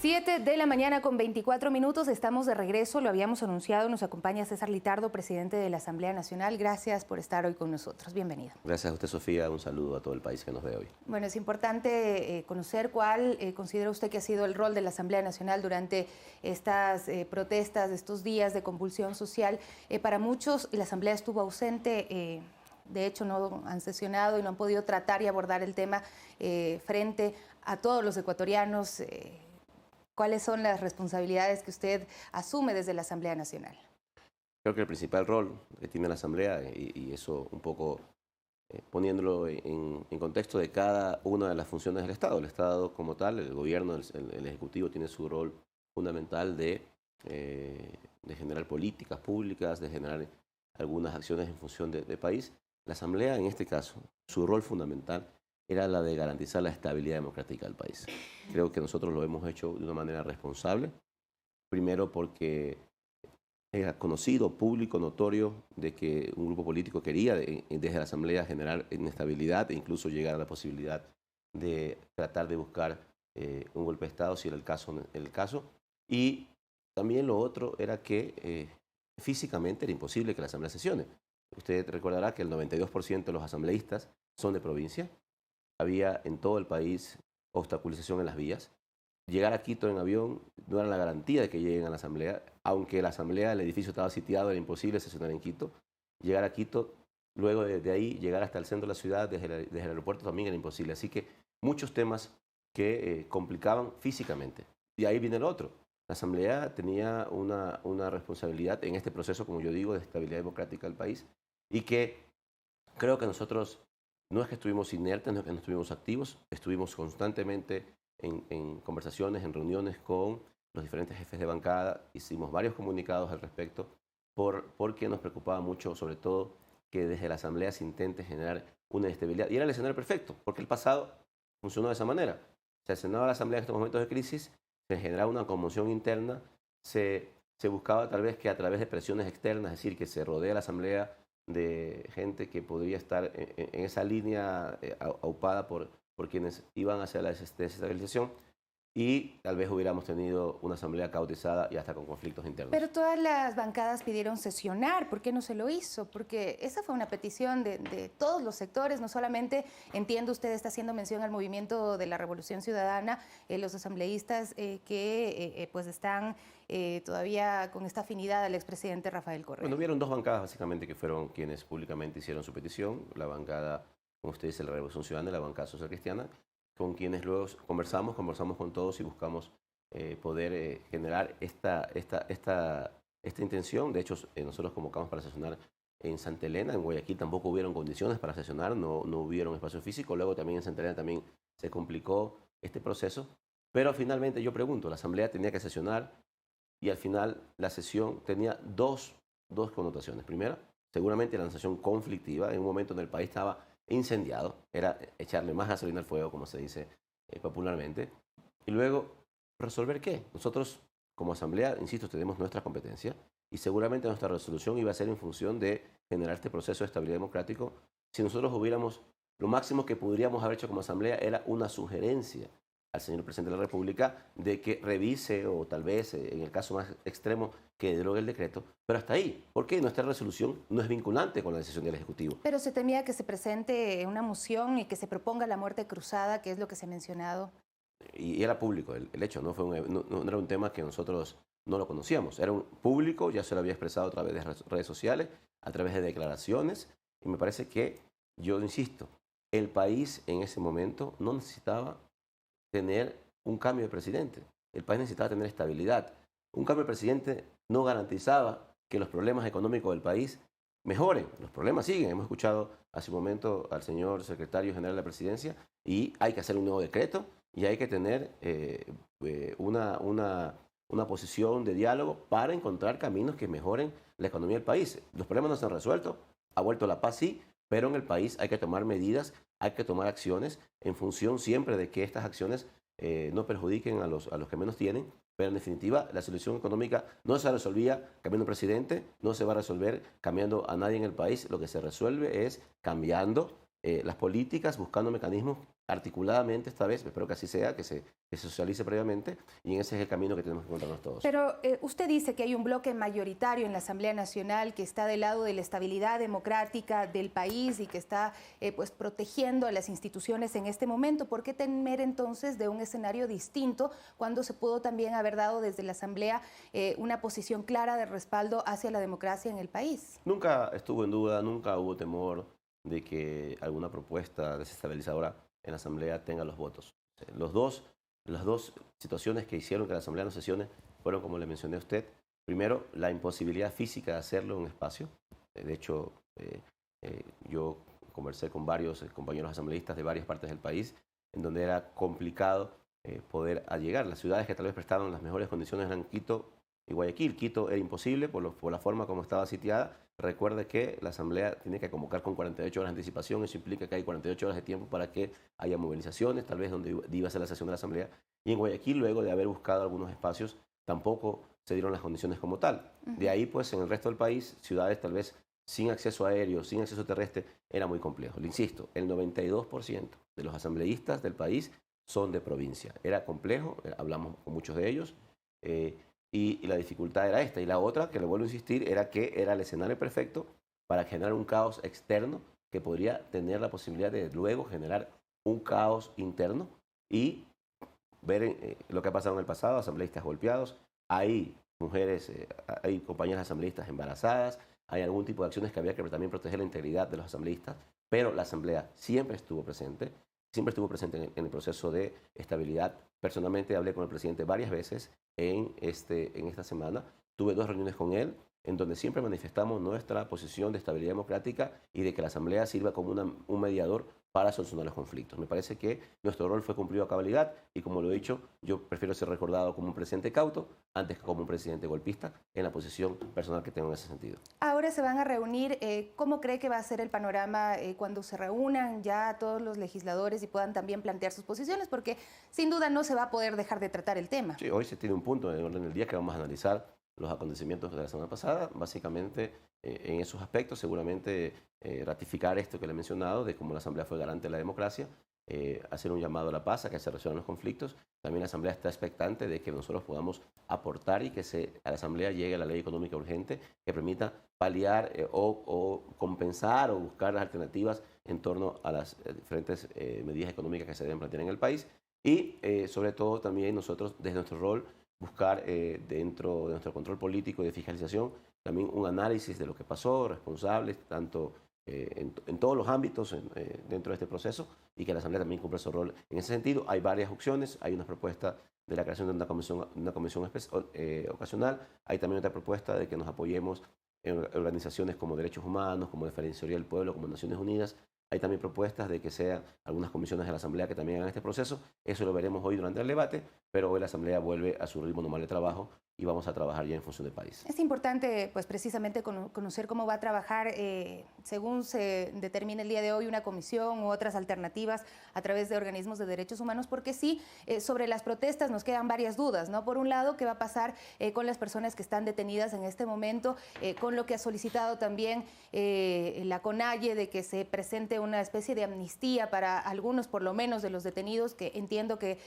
7 de la mañana con 24 minutos, estamos de regreso, lo habíamos anunciado, nos acompaña César Litardo, presidente de la Asamblea Nacional. Gracias por estar hoy con nosotros, bienvenido. Gracias a usted, Sofía, un saludo a todo el país que nos ve hoy. Bueno, es importante conocer cuál considera usted que ha sido el rol de la Asamblea Nacional durante estas protestas, estos días de convulsión social. Para muchos la Asamblea estuvo ausente, de hecho no han sesionado y no han podido tratar y abordar el tema frente a todos los ecuatorianos. ¿Cuáles son las responsabilidades que usted asume desde la Asamblea Nacional? Creo que el principal rol que tiene la Asamblea, y eso un poco poniéndolo en contexto de cada una de las funciones del Estado. El Estado como tal, el gobierno, el Ejecutivo tiene su rol fundamental de generar políticas públicas, de generar algunas acciones en función del país. La Asamblea, en este caso, su rol fundamental era la de garantizar la estabilidad democrática del país. Creo que nosotros lo hemos hecho de una manera responsable. Primero porque era conocido, público, notorio, de que un grupo político quería desde la Asamblea generar inestabilidad e incluso llegar a la posibilidad de tratar de buscar un golpe de Estado, si era el caso. Y también lo otro era que físicamente era imposible que la Asamblea sesione. Usted recordará que el 92% de los asambleístas son de provincia. Había en todo el país obstaculización en las vías. Llegar a Quito en avión no era la garantía de que lleguen a la Asamblea. Aunque la Asamblea, el edificio estaba sitiado, era imposible sesionar en Quito. Llegar a Quito, luego de ahí llegar hasta el centro de la ciudad, desde el aeropuerto también era imposible. Así que muchos temas que complicaban físicamente. Y ahí viene el otro. La Asamblea tenía una responsabilidad en este proceso, como yo digo, de estabilidad democrática del país, y que creo que nosotros no es que estuvimos inertes, no es que no estuvimos activos, estuvimos constantemente en conversaciones, en reuniones con los diferentes jefes de bancada, hicimos varios comunicados al respecto, porque nos preocupaba mucho, sobre todo, que desde la Asamblea se intente generar una estabilidad. Y era el escenario perfecto, porque el pasado funcionó de esa manera. Se sesionaba la Asamblea en estos momentos de crisis, se generaba una conmoción interna, se buscaba tal vez que a través de presiones externas, es decir, que se rodea la Asamblea de gente que podría estar en esa línea aupada por quienes iban hacia la desestabilización, y tal vez hubiéramos tenido una asamblea caotizada y hasta con conflictos internos. Pero todas las bancadas pidieron sesionar, ¿por qué no se lo hizo? Porque esa fue una petición de todos los sectores, no solamente, entiendo, usted está haciendo mención al movimiento de la Revolución Ciudadana, los asambleístas que pues están todavía con esta afinidad al expresidente Rafael Correa. Bueno, hubieron dos bancadas básicamente que fueron quienes públicamente hicieron su petición, la bancada, como usted dice, la Revolución Ciudadana y la bancada social cristiana, con quienes luego conversamos con todos y buscamos poder generar esta intención. De hecho, nosotros convocamos para sesionar en Santa Elena, en Guayaquil tampoco hubieron condiciones para sesionar, no hubieron espacio físico. Luego también en Santa Elena también se complicó este proceso. Pero finalmente yo pregunto, la Asamblea tenía que sesionar y al final la sesión tenía dos connotaciones. Primera, seguramente la sesión conflictiva en un momento en el país estaba incendiado, era echarle más gasolina al fuego, como se dice popularmente. Y luego, ¿resolver qué? Nosotros, como Asamblea, insisto, tenemos nuestra competencia y seguramente nuestra resolución iba a ser en función de generar este proceso de estabilidad democrático. Si nosotros hubiéramos, lo máximo que podríamos haber hecho como Asamblea era una sugerencia al señor presidente de la República de que revise o tal vez, en el caso más extremo, que derogue el decreto, pero hasta ahí. ¿Por qué? Nuestra resolución no es vinculante con la decisión del Ejecutivo. Pero se temía que se presente una moción y que se proponga la muerte cruzada, que es lo que se ha mencionado. Y era público el hecho, no era un tema que nosotros no lo conocíamos. Era un público, ya se lo había expresado a través de redes sociales, a través de declaraciones, y me parece que, yo insisto, el país en ese momento no necesitaba tener un cambio de presidente. El país necesitaba tener estabilidad. Un cambio de presidente no garantizaba que los problemas económicos del país mejoren. Los problemas siguen. Hemos escuchado hace un momento al señor secretario general de la presidencia y hay que hacer un nuevo decreto y hay que tener una posición de diálogo para encontrar caminos que mejoren la economía del país. Los problemas no se han resuelto. Ha vuelto la paz, sí, pero en el país hay que tomar medidas, hay que tomar acciones en función siempre de que estas acciones no perjudiquen a los que menos tienen, pero en definitiva la solución económica no se resolvía cambiando presidente, no se va a resolver cambiando a nadie en el país, lo que se resuelve es cambiando las políticas, buscando mecanismos articuladamente esta vez, espero que así sea, que se socialice previamente, y en ese es el camino que tenemos que encontrarnos todos. Pero usted dice que hay un bloque mayoritario en la Asamblea Nacional que está del lado de la estabilidad democrática del país y que está pues protegiendo a las instituciones en este momento. ¿Por qué temer entonces de un escenario distinto cuando se pudo también haber dado desde la Asamblea una posición clara de respaldo hacia la democracia en el país? Nunca estuvo en duda, nunca hubo temor de que alguna propuesta desestabilizadora en la Asamblea tenga los votos. Las dos situaciones que hicieron que la Asamblea no sesione fueron, como le mencioné a usted, primero, la imposibilidad física de hacerlo en un espacio. De hecho, yo conversé con varios compañeros asambleístas de varias partes del país, en donde era complicado poder llegar. Las ciudades que tal vez prestaban las mejores condiciones eran Quito y Guayaquil. Quito era imposible por la forma como estaba sitiada. Recuerde que la Asamblea tiene que convocar con 48 horas de anticipación. Eso implica que hay 48 horas de tiempo para que haya movilizaciones, tal vez donde iba a ser la sesión de la Asamblea. Y en Guayaquil, luego de haber buscado algunos espacios, tampoco se dieron las condiciones como tal. De ahí, pues, en el resto del país, ciudades tal vez sin acceso aéreo, sin acceso terrestre, era muy complejo. Le insisto, el 92% de los asambleístas del país son de provincia. Era complejo, hablamos con muchos de ellos, y la dificultad era esta. Y la otra, que le vuelvo a insistir, era que era el escenario perfecto para generar un caos externo que podría tener la posibilidad de luego generar un caos interno y ver lo que ha pasado en el pasado, asambleístas golpeados, hay mujeres, hay compañeras asambleístas embarazadas, hay algún tipo de acciones que había que también proteger la integridad de los asambleístas, pero la Asamblea siempre estuvo presente en el proceso de estabilidad. Personalmente hablé con el presidente varias veces en esta semana, tuve 2 reuniones con él, en donde siempre manifestamos nuestra posición de estabilidad democrática y de que la Asamblea sirva como un mediador para solucionar los conflictos. Me parece que nuestro rol fue cumplido a cabalidad y, como lo he dicho, yo prefiero ser recordado como un presidente cauto antes que como un presidente golpista en la posición personal que tengo en ese sentido. Ahora se van a reunir. ¿Cómo cree que va a ser el panorama cuando se reúnan ya todos los legisladores y puedan también plantear sus posiciones? Porque sin duda no se va a poder dejar de tratar el tema. Sí, hoy se tiene un punto en el orden del día que vamos a analizar los acontecimientos de la semana pasada, básicamente en esos aspectos, seguramente ratificar esto que le he mencionado, de cómo la Asamblea fue garante de la democracia, hacer un llamado a la paz, a que se resuelvan los conflictos. También la Asamblea está expectante de que nosotros podamos aportar y que a la Asamblea llegue la ley económica urgente que permita paliar o compensar o buscar las alternativas en torno a las diferentes medidas económicas que se deben plantear en el país. Y sobre todo también nosotros, desde nuestro rol, buscar dentro de nuestro control político y de fiscalización también un análisis de lo que pasó, responsables, tanto en todos los ámbitos dentro de este proceso, y que la Asamblea también cumpla su rol. En ese sentido, hay varias opciones. Hay una propuesta de la creación de una comisión ocasional. Hay también otra propuesta de que nos apoyemos en organizaciones como Derechos Humanos, como Defensoría del Pueblo, como Naciones Unidas. Hay también propuestas de que sean algunas comisiones de la Asamblea que también hagan este proceso. Eso lo veremos hoy durante el debate, pero hoy la Asamblea vuelve a su ritmo normal de trabajo y vamos a trabajar ya en función del país. Es importante, pues, precisamente conocer cómo va a trabajar, según se determine el día de hoy, una comisión u otras alternativas a través de organismos de derechos humanos, porque sí, sobre las protestas nos quedan varias dudas, ¿no? Por un lado, ¿qué va a pasar con las personas que están detenidas en este momento? Con lo que ha solicitado también la CONAIE de que se presente una especie de amnistía para algunos, por lo menos, de los detenidos que entiendo que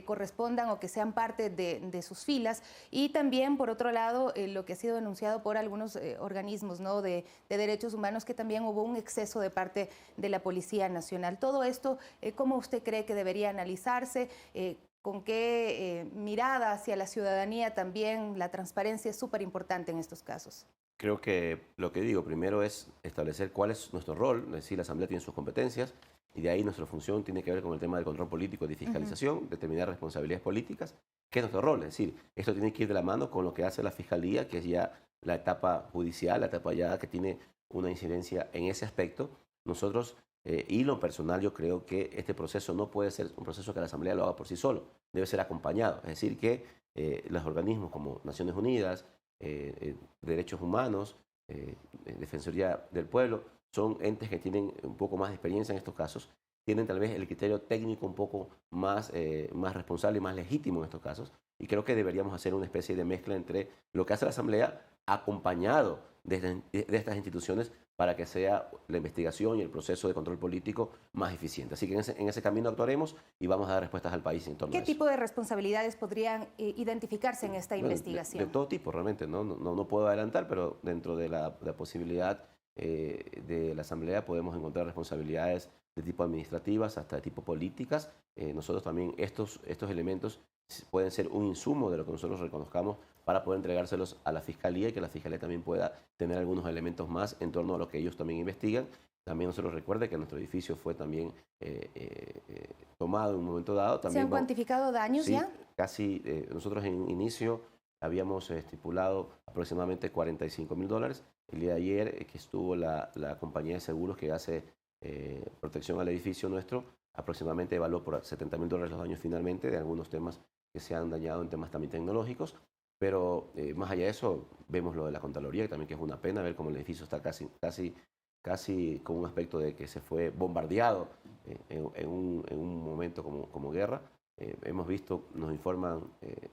correspondan o que sean parte de sus filas. Y también, por otro lado, lo que ha sido denunciado por algunos organismos, ¿no?, de derechos humanos, que también hubo un exceso de parte de la Policía Nacional. Todo esto, ¿cómo usted cree que debería analizarse? ¿Con qué mirada hacia la ciudadanía también? La transparencia es súper importante en estos casos. Creo que lo que digo primero es establecer cuál es nuestro rol, es decir, la Asamblea tiene sus competencias y de ahí nuestra función tiene que ver con el tema del control político y de fiscalización, determinar responsabilidades políticas, que es nuestro rol. Es decir, esto tiene que ir de la mano con lo que hace la Fiscalía, que es ya la etapa judicial, la etapa ya que tiene una incidencia en ese aspecto. Nosotros, y lo personal, yo creo que este proceso no puede ser un proceso que la Asamblea lo haga por sí solo, debe ser acompañado. Es decir, que los organismos como Naciones Unidas, Derechos Humanos, Defensoría del Pueblo, son entes que tienen un poco más de experiencia en estos casos, tienen tal vez el criterio técnico un poco más responsable y más legítimo en estos casos, y creo que deberíamos hacer una especie de mezcla entre lo que hace la Asamblea acompañado de estas instituciones para que sea la investigación y el proceso de control político más eficiente. Así que en ese camino actuaremos y vamos a dar respuestas al país en torno a ¿Qué eso. tipo de responsabilidades podrían identificarse en esta Bueno, investigación? de todo tipo, realmente, no puedo adelantar, pero dentro de la posibilidad de la Asamblea podemos encontrar responsabilidades de tipo administrativas hasta de tipo políticas. Nosotros también estos elementos pueden ser un insumo de lo que nosotros reconozcamos para poder entregárselos a la Fiscalía y que la Fiscalía también pueda tener algunos elementos más en torno a lo que ellos también investigan. También nosotros recuerde que nuestro edificio fue también tomado en un momento dado. ¿Se han cuantificado daños sí, ya? Casi, nosotros en inicio habíamos estipulado aproximadamente $45.000. El día de ayer que estuvo la compañía de seguros que hace protección al edificio nuestro, aproximadamente evaluó por $70.000 los daños finalmente de algunos temas que se han dañado en temas también tecnológicos. Pero más allá de eso, vemos lo de la Contraloría, que también que es una pena ver cómo el edificio está casi con un aspecto de que se fue bombardeado en un momento como guerra. Hemos visto, nos informan,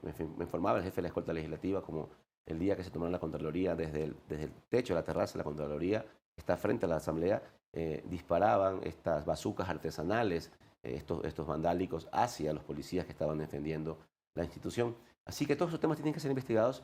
me informaba el jefe de la escolta legislativa como el día que se tomaron la Contraloría desde el techo de la terraza de la Contraloría, que está frente a la Asamblea, disparaban estas bazucas artesanales, estos vandálicos hacia los policías que estaban defendiendo la institución. Así que todos esos temas tienen que ser investigados.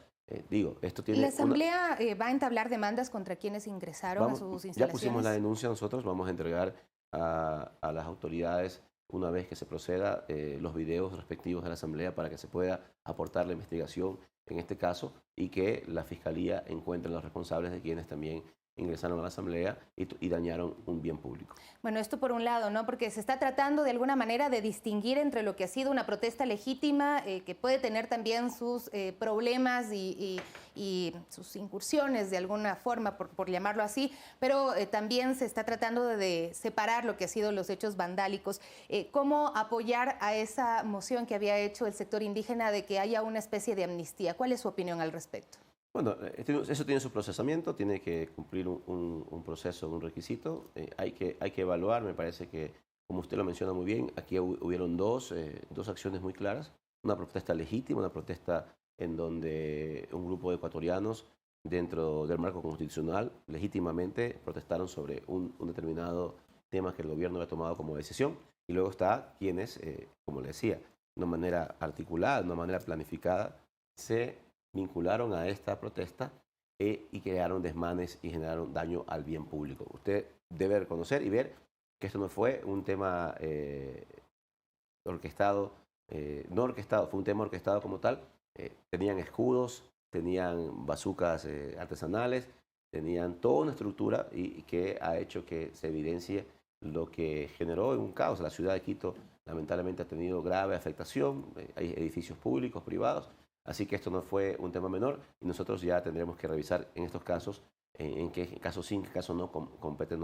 Esto tiene ¿La Asamblea va a entablar demandas contra quienes ingresaron a sus instalaciones? Ya pusimos la denuncia nosotros, vamos a entregar a las autoridades, una vez que se proceda, los videos respectivos de la Asamblea para que se pueda aportar la investigación en este caso y que la Fiscalía encuentre los responsables de quienes también ingresaron a la Asamblea y dañaron un bien público. Bueno, esto por un lado, ¿no? Porque se está tratando de alguna manera de distinguir entre lo que ha sido una protesta legítima, que puede tener también sus problemas y sus incursiones de alguna forma, por llamarlo así, pero también se está tratando de separar lo que ha sido los hechos vandálicos. ¿Cómo apoyar a esa moción que había hecho el sector indígena de que haya una especie de amnistía? ¿Cuál es su opinión al respecto? Bueno, eso tiene su procesamiento, tiene que cumplir un proceso, un requisito. Hay que evaluar, me parece que, como usted lo menciona muy bien, aquí hubieron dos acciones muy claras. Una protesta legítima, una protesta en donde un grupo de ecuatorianos, dentro del marco constitucional, legítimamente protestaron sobre un determinado tema que el gobierno había tomado como decisión. Y luego está quienes, como le decía, de una manera articulada, de una manera planificada, se vincularon a esta protesta y crearon desmanes y generaron daño al bien público. Usted debe reconocer y ver que esto no fue un tema orquestado, no orquestado, fue un tema orquestado como tal. Tenían escudos, tenían bazucas artesanales, tenían toda una estructura y que ha hecho que se evidencie lo que generó un caos. La ciudad de Quito lamentablemente ha tenido grave afectación, hay edificios públicos, privados. Así que esto no fue un tema menor y nosotros ya tendremos que revisar en estos casos en qué caso sí, en qué caso no compete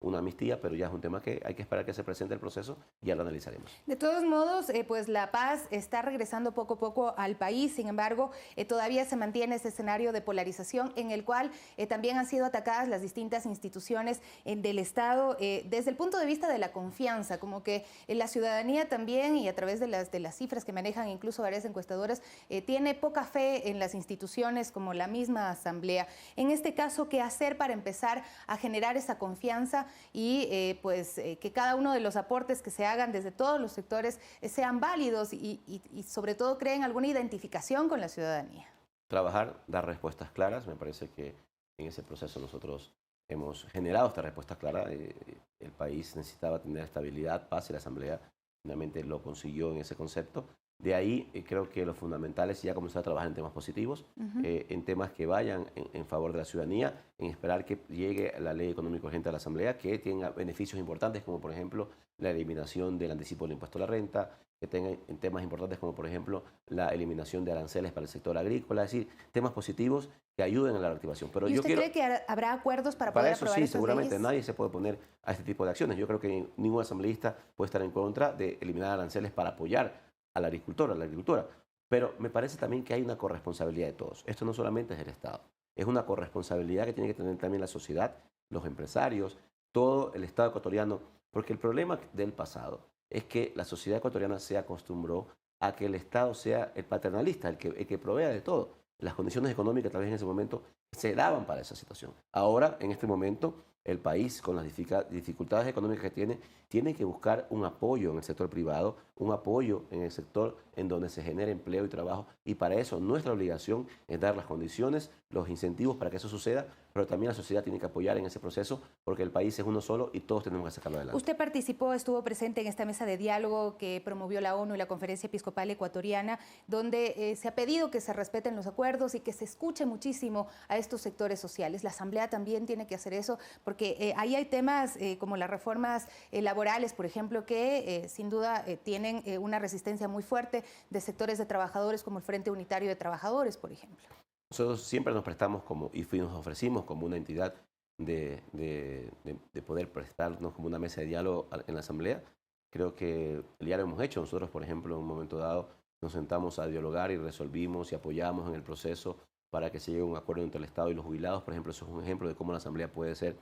una amnistía, pero ya es un tema que hay que esperar que se presente el proceso y ya lo analizaremos. De todos modos, pues la paz está regresando poco a poco al país, sin embargo, todavía se mantiene ese escenario de polarización en el cual también han sido atacadas las distintas instituciones del Estado desde el punto de vista de la confianza, como que la ciudadanía también y a través de las cifras que manejan incluso varias encuestadoras, tiene poca fe en las instituciones como la misma Asamblea. En este caso, ¿qué hacer para empezar a generar esa confianza y que cada uno de los aportes que se hagan desde todos los sectores sean válidos y sobre todo creen alguna identificación con la ciudadanía? Trabajar, dar respuestas claras. Me parece que en ese proceso nosotros hemos generado estas respuestas claras. El país necesitaba tener estabilidad, paz y la Asamblea finalmente lo consiguió en ese concepto. De ahí creo que lo fundamental es ya comenzar a trabajar en temas positivos, en temas que vayan en favor de la ciudadanía, en esperar que llegue la ley económica urgente a la Asamblea, que tenga beneficios importantes como por ejemplo la eliminación del anticipo del impuesto a la renta, que tenga en temas importantes como por ejemplo la eliminación de aranceles para el sector agrícola, es decir, temas positivos que ayuden a la reactivación. Pero ¿Y usted cree que habrá acuerdos para poder aprobar sí, estas seguramente leyes? nadie se puede oponer a este tipo de acciones. Yo creo que ningún asambleísta puede estar en contra de eliminar aranceles para apoyar al agricultor, a la agricultura. Pero me parece también que hay una corresponsabilidad de todos. Esto no solamente es del Estado, es una corresponsabilidad que tiene que tener también la sociedad, los empresarios, todo el Estado ecuatoriano, porque el problema del pasado es que la sociedad ecuatoriana se acostumbró a que el Estado sea el paternalista, el que provea de todo. Las condiciones económicas tal vez en ese momento se daban para esa situación. Ahora, en este momento, el país, con las dificultades económicas que tiene que buscar un apoyo en el sector privado, un apoyo en el sector en donde se genere empleo y trabajo. Y para eso nuestra obligación es dar las condiciones, los incentivos para que eso suceda, pero también la sociedad tiene que apoyar en ese proceso porque el país es uno solo y todos tenemos que sacarlo adelante. Usted participó, estuvo presente en esta mesa de diálogo que promovió la ONU y la Conferencia Episcopal Ecuatoriana, donde se ha pedido que se respeten los acuerdos y que se escuche muchísimo a estos sectores sociales. La Asamblea también tiene que hacer eso porque ahí hay temas como las reformas laborales, por ejemplo, que sin duda tienen una resistencia muy fuerte de sectores de trabajadores como el Frente Unitario de Trabajadores, por ejemplo. Nosotros siempre nos prestamos y nos ofrecimos como una entidad de poder prestarnos como una mesa de diálogo en la Asamblea. Creo que ya lo hemos hecho. Nosotros, por ejemplo, en un momento dado nos sentamos a dialogar y resolvimos y apoyamos en el proceso para que se llegue a un acuerdo entre el Estado y los jubilados. Por ejemplo, eso es un ejemplo de cómo la Asamblea puede ser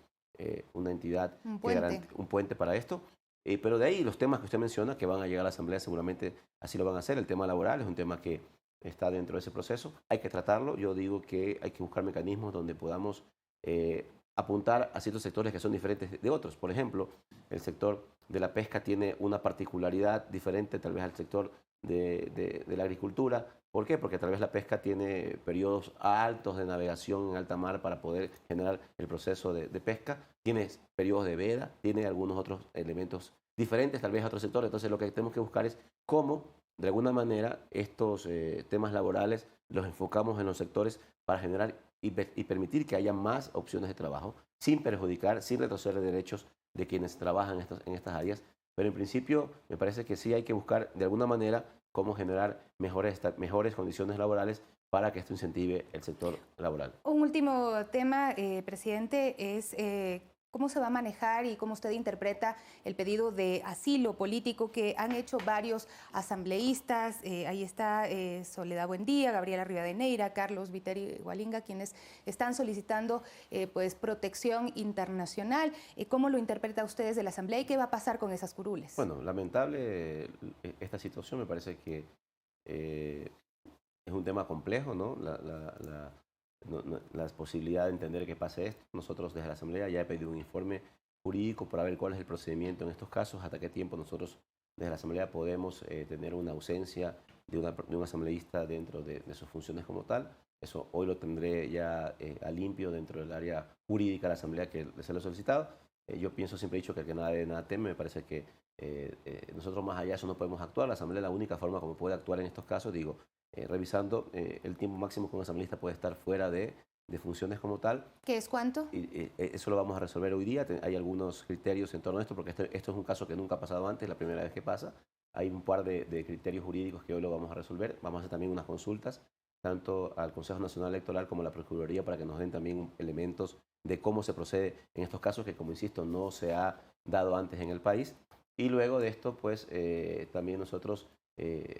una entidad, un puente para esto. Pero de ahí los temas que usted menciona que van a llegar a la Asamblea seguramente así lo van a hacer. El tema laboral es un tema que está dentro de ese proceso. Hay que tratarlo. Yo digo que hay que buscar mecanismos donde podamos apuntar a ciertos sectores que son diferentes de otros. Por ejemplo, el sector de la pesca tiene una particularidad diferente tal vez al sector de la agricultura. ¿Por qué? Porque tal vez la pesca tiene periodos altos de navegación en alta mar para poder generar el proceso de pesca. Tiene periodos de veda, tiene algunos otros elementos diferentes tal vez a otros sectores. Entonces lo que tenemos que buscar es cómo de alguna manera estos temas laborales los enfocamos en los sectores para generar y permitir que haya más opciones de trabajo sin perjudicar, sin retroceder derechos de quienes trabajan en estas áreas. Pero en principio me parece que sí hay que buscar de alguna manera cómo generar mejores condiciones laborales para que esto incentive el sector laboral. Un último tema, presidente, es cómo se va a manejar y cómo usted interpreta el pedido de asilo político que han hecho varios asambleístas. Ahí está Soledad Buendía, Gabriela Rivadeneira, Carlos Viteri Gualinga, quienes están solicitando pues protección internacional. ¿Cómo lo interpreta usted desde la Asamblea y qué va a pasar con esas curules? Bueno, lamentable esta situación. Me parece que es un tema complejo, ¿no? La posibilidad de entender que pase esto. Nosotros desde la Asamblea ya he pedido un informe jurídico para ver cuál es el procedimiento en estos casos, hasta qué tiempo nosotros desde la Asamblea podemos tener una ausencia de un asambleísta dentro de sus funciones como tal. Eso hoy lo tendré ya a limpio dentro del área jurídica de la Asamblea que se lo he solicitado. Yo pienso, siempre he dicho que el que nada debe, nada teme. Me parece que nosotros más allá de eso no podemos actuar. La Asamblea es la única forma como puede actuar en estos casos, digo, revisando el tiempo máximo que un asambleísta puede estar fuera de funciones como tal. ¿Qué es cuánto? Eso lo vamos a resolver hoy día. Hay algunos criterios en torno a esto, porque esto es un caso que nunca ha pasado antes, la primera vez que pasa. Hay un par de criterios jurídicos que hoy lo vamos a resolver. Vamos a hacer también unas consultas, tanto al Consejo Nacional Electoral como a la Procuraduría, para que nos den también elementos de cómo se procede en estos casos, que como insisto, no se ha dado antes en el país. Y luego de esto, pues también nosotros,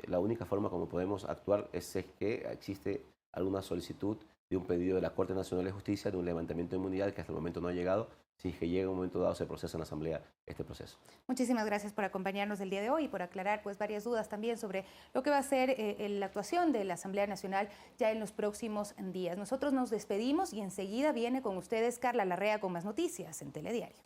la única forma como podemos actuar es que existe alguna solicitud de un pedido de la Corte Nacional de Justicia de un levantamiento de inmunidad que hasta el momento no ha llegado. Si es que llega un momento dado, se procesa en la Asamblea este proceso. Muchísimas gracias por acompañarnos el día de hoy y por aclarar pues varias dudas también sobre lo que va a ser la actuación de la Asamblea Nacional ya en los próximos días. Nosotros nos despedimos y enseguida viene con ustedes Carla Larrea con más noticias en Telediario.